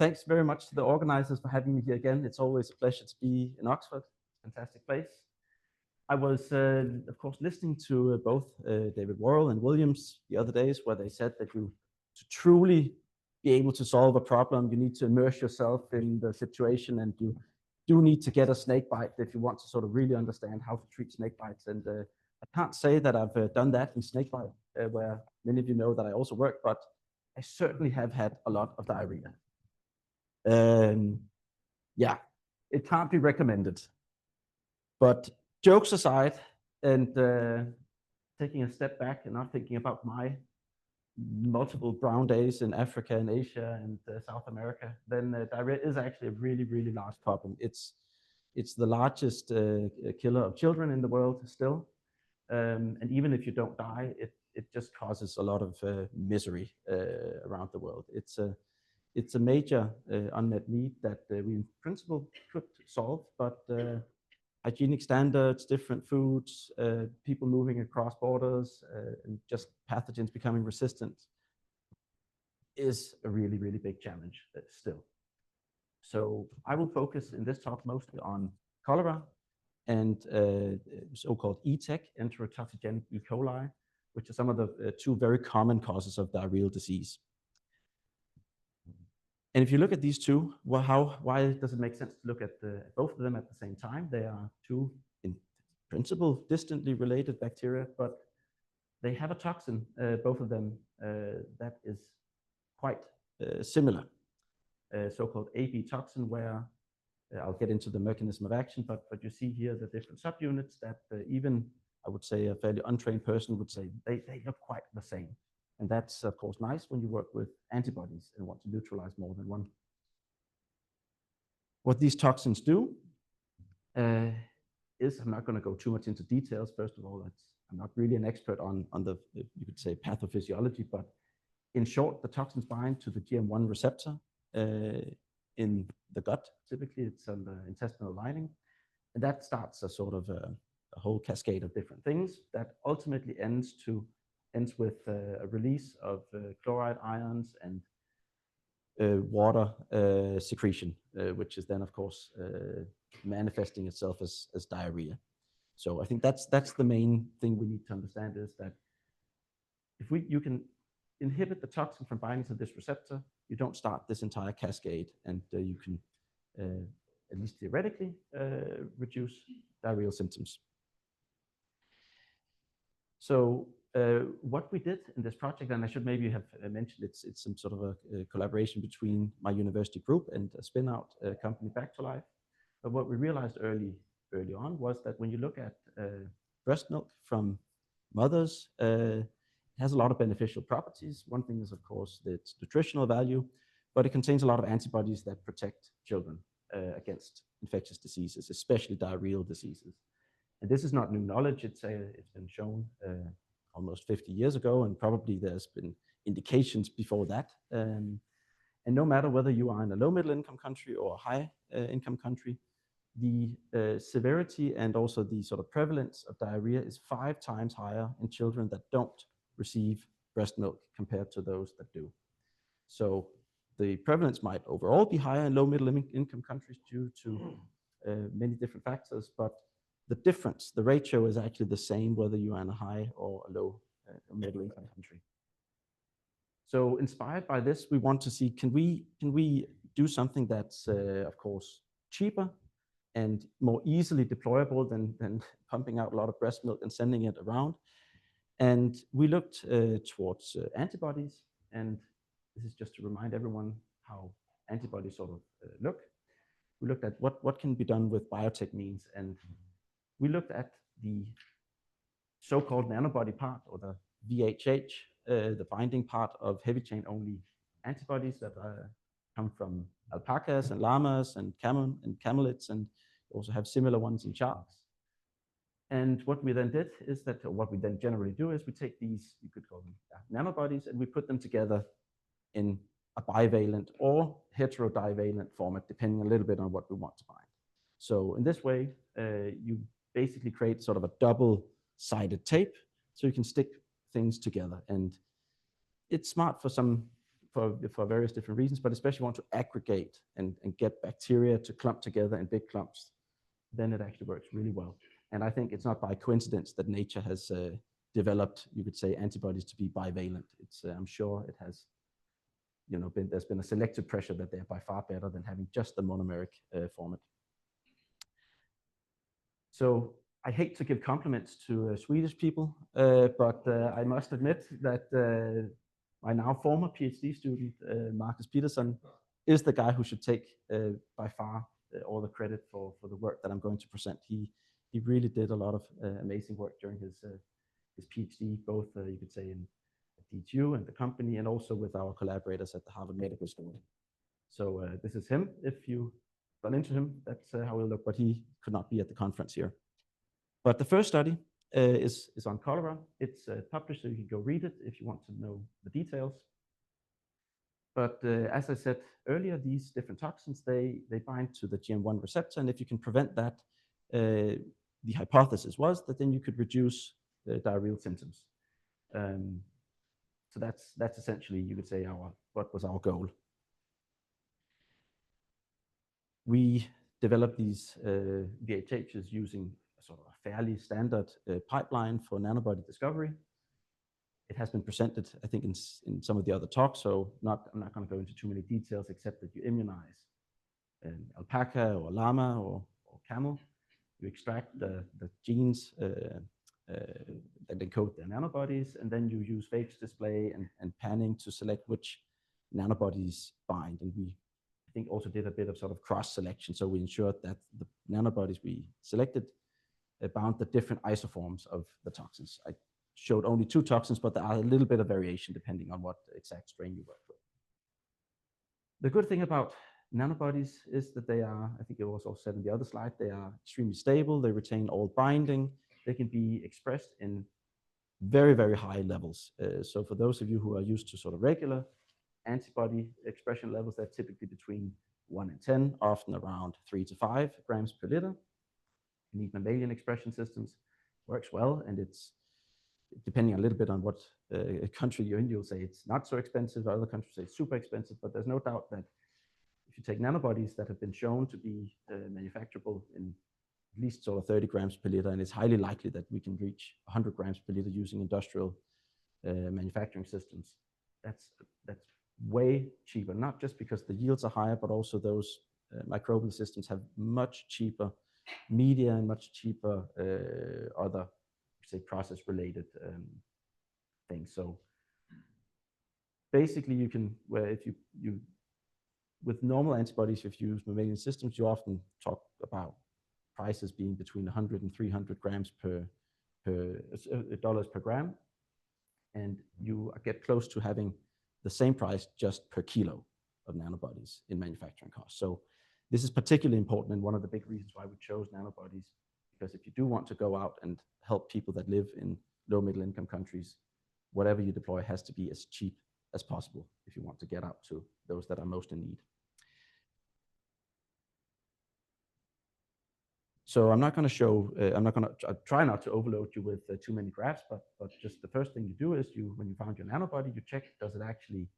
thanks very much to the organizers for having me here again. It's always a pleasure to be in Oxford. Fantastic place. I was, of course, listening to both David Worrell and Williams the other days, where they said that to truly be able to solve a problem, you need to immerse yourself in the situation, and you do need to get a snake bite if you want to sort of really understand how to treat snake bites. And I can't say that I've done that in snake bite, where many of you know that I also work, but I certainly have had a lot of diarrhea. Yeah, it can't be recommended. But jokes aside, and taking a step back and not thinking about my multiple brown days in Africa and Asia and South America, then diarrhea is actually a really, really large problem. It's the largest killer of children in the world still. And even if you don't die, it just causes a lot of misery around the world. It's a major unmet need that we in principle could solve, but hygienic standards, different foods, people moving across borders, and just pathogens becoming resistant is a really, really big challenge still. So I will focus in this talk mostly on cholera and so-called ETEC, enterotoxigenic E. coli, which are some of the two very common causes of diarrheal disease. And if you look at these two, well, why does it make sense to look at both of them at the same time? They are two, in principle, distantly related bacteria, but they have a toxin, both of them, that is quite similar, so-called AB toxin, where I'll get into the mechanism of action, but you see here the different subunits that even, I would say, a fairly untrained person would say they look quite the same. And that's, of course, nice when you work with antibodies and want to neutralize more than one. What these toxins do is, I'm not going to go too much into details. First of all, I'm not really an expert on the, you could say, pathophysiology, but in short, the toxins bind to the GM1 receptor in the gut. Typically, it's on the intestinal lining. And that starts a sort of a whole cascade of different things that ultimately ends with a release of chloride ions and water secretion, which is then, of course, manifesting itself as diarrhea. So I think that's the main thing we need to understand, is that if you can inhibit the toxin from binding to this receptor, you don't start this entire cascade, and you can, at least theoretically, reduce diarrheal symptoms. So what we did in this project, and I should maybe have mentioned, it's some sort of a collaboration between my university group and a spin-out company, Back to Life. But what we realized early on was that when you look at breast milk from mothers, it has a lot of beneficial properties. One thing is, of course, its nutritional value, but it contains a lot of antibodies that protect children against infectious diseases, especially diarrheal diseases. And this is not new knowledge. It's been shown almost 50 years ago, and probably there's been indications before that. And no matter whether you are in a low middle income country or a high income country, the severity and also the sort of prevalence of diarrhea is 5 times higher in children that don't receive breast milk compared to those that do. So the prevalence might overall be higher in low middle income countries due to many different factors, but the difference, the ratio, is actually the same whether you are in a high or a low middle income country. So inspired by this, we want to see, can we do something that's, of course, cheaper and more easily deployable than pumping out a lot of breast milk and sending it around. And we looked towards antibodies, and this is just to remind everyone how antibodies sort of look. We looked at what can be done with biotech means, and we looked at the so-called nanobody part, or the VHH, the binding part of heavy chain only antibodies that come from alpacas and llamas and camelids, and also have similar ones in sharks. And what we then did is that, or what we then generally do, is we take these, you could call them nanobodies, and we put them together in a bivalent or heterodivalent format, depending a little bit on what we want to bind. So in this way, you basically create sort of a double-sided tape, so you can stick things together. And it's smart for some for various different reasons, but especially want to aggregate and get bacteria to clump together in big clumps, then it actually works really well. And I think it's not by coincidence that nature has developed, you could say, antibodies to be bivalent. It's I'm sure it has, there's been a selective pressure that they're by far better than having just the monomeric format. So I hate to give compliments to Swedish people, but I must admit that my now former PhD student, Marcus Peterson, is the guy who should take by far all the credit for the work that I'm going to present. He really did a lot of amazing work during his PhD, both you could say in DTU and the company, and also with our collaborators at the Harvard Medical School. So this is him. If you run into him, that's how he'll look, but he could not be at the conference here. But the first study is on cholera. It's published, so you can go read it if you want to know the details. But as I said earlier, these different toxins, they bind to the GM1 receptor, and if you can prevent that, the hypothesis was that then you could reduce diarrheal symptoms. So that's essentially, you could say, what was our goal. We developed these VHHs using a sort of a fairly standard pipeline for nanobody discovery. It has been presented, I think, in some of the other talks, so I'm not going to go into too many details, except that you immunize an alpaca or llama or camel. You extract the genes that encode their nanobodies, and then you use phage display and panning to select which nanobodies bind. And we, I think, also did a bit of sort of cross-selection, so we ensured that the nanobodies we selected bound the different isoforms of the toxins. I showed only 2 toxins, but there are a little bit of variation depending on what exact strain you work with. The good thing about nanobodies is that they are, I think it was also said in the other slide, they are extremely stable, they retain all binding, they can be expressed in very, very high levels. So for those of you who are used to sort of regular antibody expression levels, they're typically between 1 and 10, often around 3 to 5 grams per liter. You need mammalian expression systems, works well, and it's depending a little bit on what country you're in, you'll say it's not so expensive, other countries say it's super expensive, but there's no doubt that if you take nanobodies that have been shown to be manufacturable in at least sort of 30 grams per liter, and it's highly likely that we can reach 100 grams per liter using industrial manufacturing systems, that's way cheaper, not just because the yields are higher, but also those microbial systems have much cheaper media and much cheaper other, say, process-related things. So basically, you can, if you with normal antibodies, if you use mammalian systems, you often talk about prices being between 100 and 300 grams dollars per gram, and you get close to having the same price just per kilo of nanobodies in manufacturing costs. So this is particularly important, and one of the big reasons why we chose nanobodies, because if you do want to go out and help people that live in low middle income countries, whatever you deploy has to be as cheap as possible if you want to get out to those that are most in need. So I'm not going to show, I try not to overload you with too many graphs, but just the first thing you do is when you found your nanobody, you check, does it actually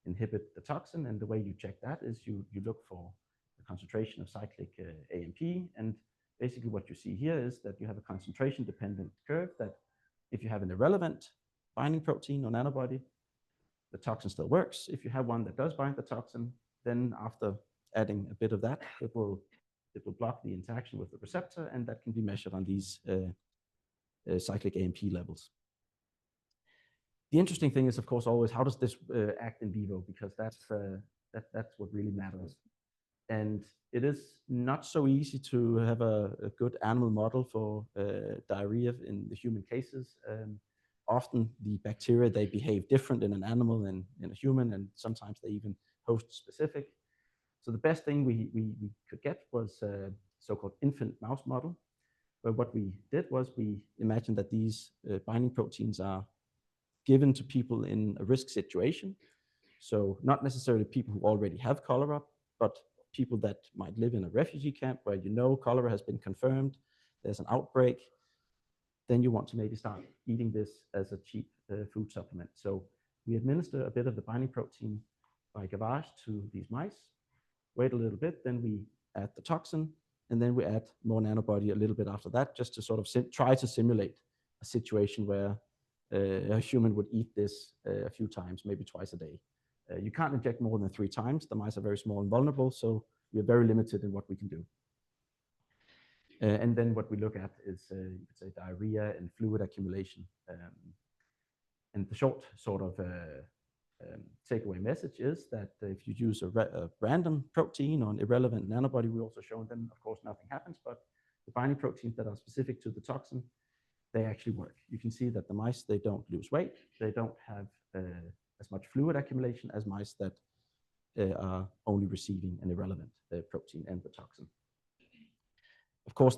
inhibit the toxin? And the way you check that is you look for the concentration of cyclic AMP. And basically what you see here is that you have a concentration dependent curve that if you have an irrelevant binding protein or nanobody, the toxin still works. If you have one that does bind the toxin, then after adding a bit of that, it will block the interaction with the receptor, and that can be measured on these cyclic AMP levels. The interesting thing is, of course, always how does this act in vivo, because that's what really matters. And it is not so easy to have a good animal model for diarrhea in the human cases. Often the bacteria, they behave different in an animal than in a human, and sometimes they even host specific. So the best thing we could get was a so-called infant mouse model, where what we did was we imagined that these binding proteins are given to people in a risk situation. So not necessarily people who already have cholera, but people that might live in a refugee camp where cholera has been confirmed, there's an outbreak, then you want to maybe start eating this as a cheap food supplement. So we administer a bit of the binding protein by gavage to these mice, wait a little bit, then we add the toxin, and then we add more nanobody a little bit after that, just to sort of try to simulate a situation where a human would eat this a few times, maybe twice a day. You can't inject more than 3 times. The mice are very small and vulnerable, so we are very limited in what we can do. And then what we look at is, you could say, diarrhea and fluid accumulation. And the short sort of takeaway message is that if you use a random protein or an irrelevant nanobody, we also shown, then of course nothing happens, but the binding proteins that are specific to the toxin, they actually work. You can see that the mice, they don't lose weight, they don't have as much fluid accumulation as mice that are only receiving an irrelevant protein and the toxin. Of course,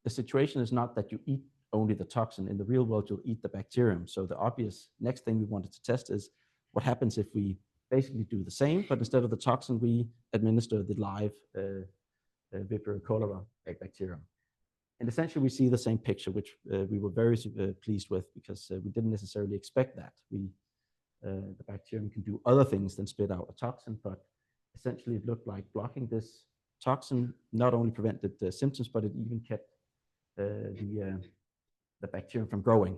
the situation is not that you eat only the toxin. In the real world, you'll eat the bacterium. So the obvious next thing we wanted to test is what happens if we basically do the same, but instead of the toxin, we administer the live Vibrio cholera bacterium. And essentially, we see the same picture, which we were very pleased with, because we didn't necessarily expect that. The bacterium can do other things than spit out a toxin, but essentially it looked like blocking this toxin not only prevented the symptoms, but it even kept the bacterium from growing.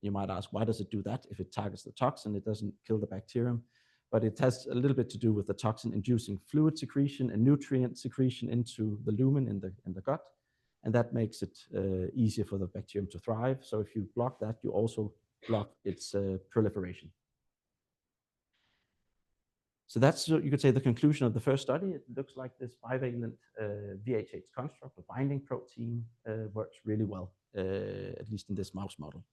You might ask, why does it do that? If it targets the toxin, it doesn't kill the bacterium, but it has a little bit to do with the toxin inducing fluid secretion and nutrient secretion into the lumen in the gut, and that makes it easier for the bacterium to thrive. So if you block that, you also block its proliferation. So that's, you could say, the conclusion of the first study. It looks like this bivalent VHH construct, the binding protein, works really well, at least in this mouse model.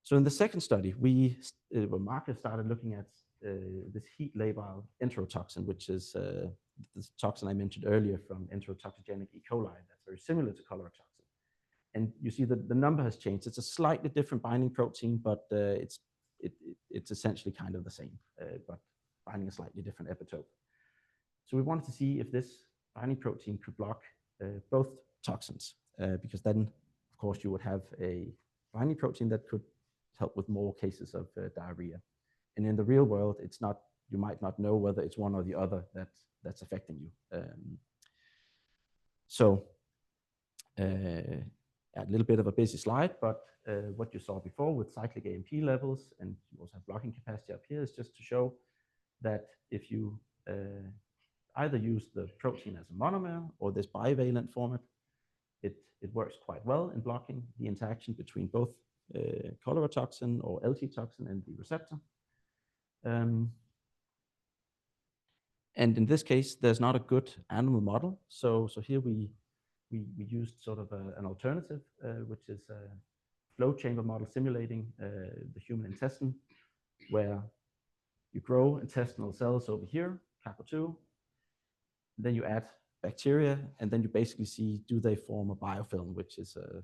So in the second study, Marcus started looking at this heat-labile enterotoxin, which is this toxin I mentioned earlier from enterotoxigenic E. coli that's very similar to cholera toxin. And you see that the number has changed. It's a slightly different binding protein, but it's essentially kind of the same, but binding a slightly different epitope. So we wanted to see if this binding protein could block both toxins, because then, of course, you would have a binding protein that could help with more cases of diarrhea. And in the real world, it's not, you might not know whether it's one or the other that's affecting you. A little bit of a busy slide, but what you saw before with cyclic AMP levels, and you also have blocking capacity up here, is just to show that if you either use the protein as a monomer or this bivalent format, it works quite well in blocking the interaction between both cholera toxin or LT toxin and the receptor. And in this case, there's not a good animal model. So here we used sort of an alternative, which is a flow chamber model simulating the human intestine, where you grow intestinal cells over here, CAPO2, then you add bacteria, and then you basically see, do they form a biofilm, which is a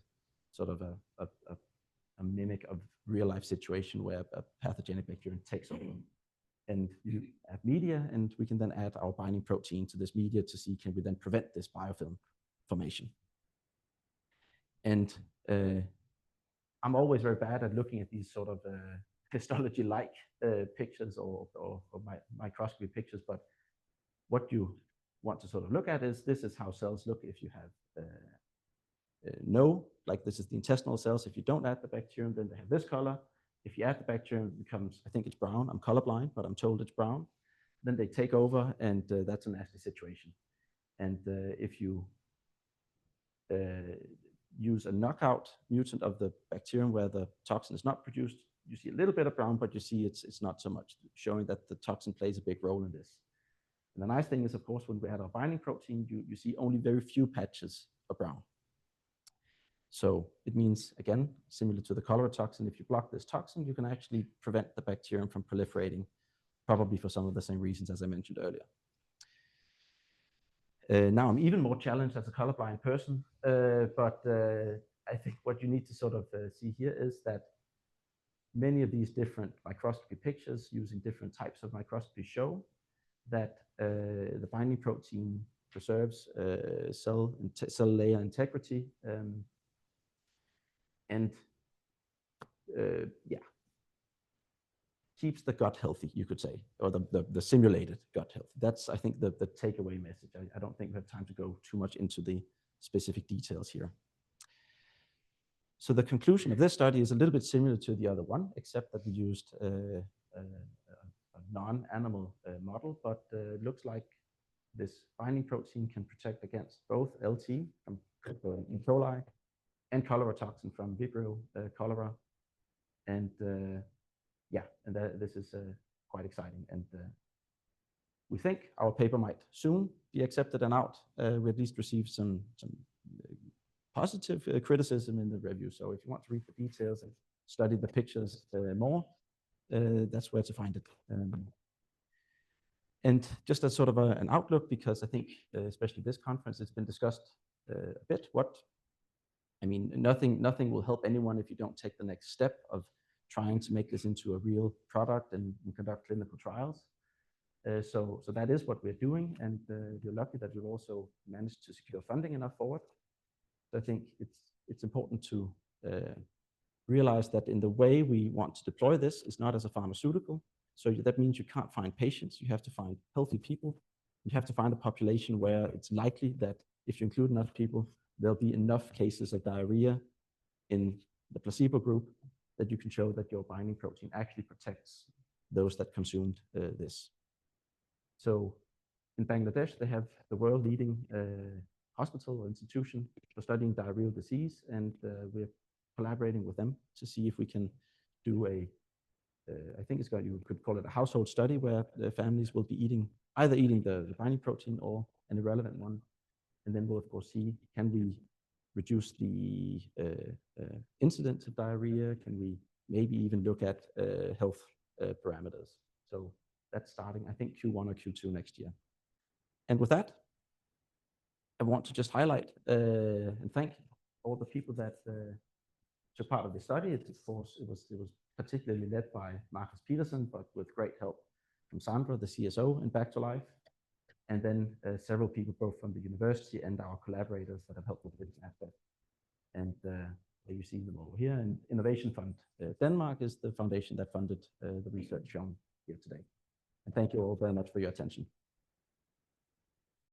sort of a mimic of real-life situation where a pathogenic bacterium takes over. And you add media, and we can then add our binding protein to this media to see, can we then prevent this biofilm formation. And I'm always very bad at looking at these sort of histology-like pictures or microscopy pictures, but what you want to sort of look at is, this is how cells look if you have like this is the intestinal cells. If you don't add the bacterium, then they have this color. If you add the bacterium, it becomes, I think it's brown. I'm colorblind, but I'm told it's brown. Then they take over, and that's a nasty situation. And if you use a knockout mutant of the bacterium where the toxin is not produced, you see a little bit of brown, but you see it's not so much, showing that the toxin plays a big role in this. And the nice thing is, of course, when we add our binding protein, you see only very few patches of brown. So it means, again, similar to the cholera toxin, if you block this toxin, you can actually prevent the bacterium from proliferating, probably for some of the same reasons as I mentioned earlier. Now I'm even more challenged as a colorblind person, but I think what you need to sort of see here is that many of these different microscopy pictures using different types of microscopy show that the binding protein preserves cell layer integrity, and yeah. keeps the gut healthy, you could say, or the simulated gut health. That's, I think, the takeaway message. I don't think we have time to go too much into the specific details here. So the conclusion of this study is a little bit similar to the other one, except that we used a non-animal model, but it looks like this binding protein can protect against both LT from E. coli and cholera toxin from Vibrio cholera. And yeah, and this is quite exciting. And we think our paper might soon be accepted and out. We at least received some positive criticism in the review. So if you want to read the details and study the pictures more, that's where to find it. And just as sort of an outlook, because I think, especially this conference, it's been discussed a bit. I mean, nothing will help anyone if you don't take the next step of trying to make this into a real product and conduct clinical trials. So that is what we're doing, and we're lucky that we've also managed to secure funding enough for it. So I think it's important to realize that in the way we want to deploy this is not as a pharmaceutical. So that means you can't find patients. You have to find healthy people. You have to find a population where it's likely that if you include enough people, there'll be enough cases of diarrhea in the placebo group that you can show that your binding protein actually protects those that consumed this. So in Bangladesh, they have the world leading hospital or institution for studying diarrheal disease, and we're collaborating with them to see if we can do I think you could call it a household study, where the families will be either eating the binding protein or an irrelevant one. And then we'll of course see, can we reduce the incidence of diarrhea? Can we maybe even look at health parameters? So that's starting, I think, Q1 or Q2 next year. And with that, I want to just highlight and thank all the people that took part of the study. Of course, it was particularly led by Marcus Peterson, but with great help from Sandra, the CSO, in Back to Life, and then several people both from the university and our collaborators that have helped with this aspect. And you see them over here. And Innovation Fund Denmark is the foundation that funded the research shown here today. And thank you all very much for your attention.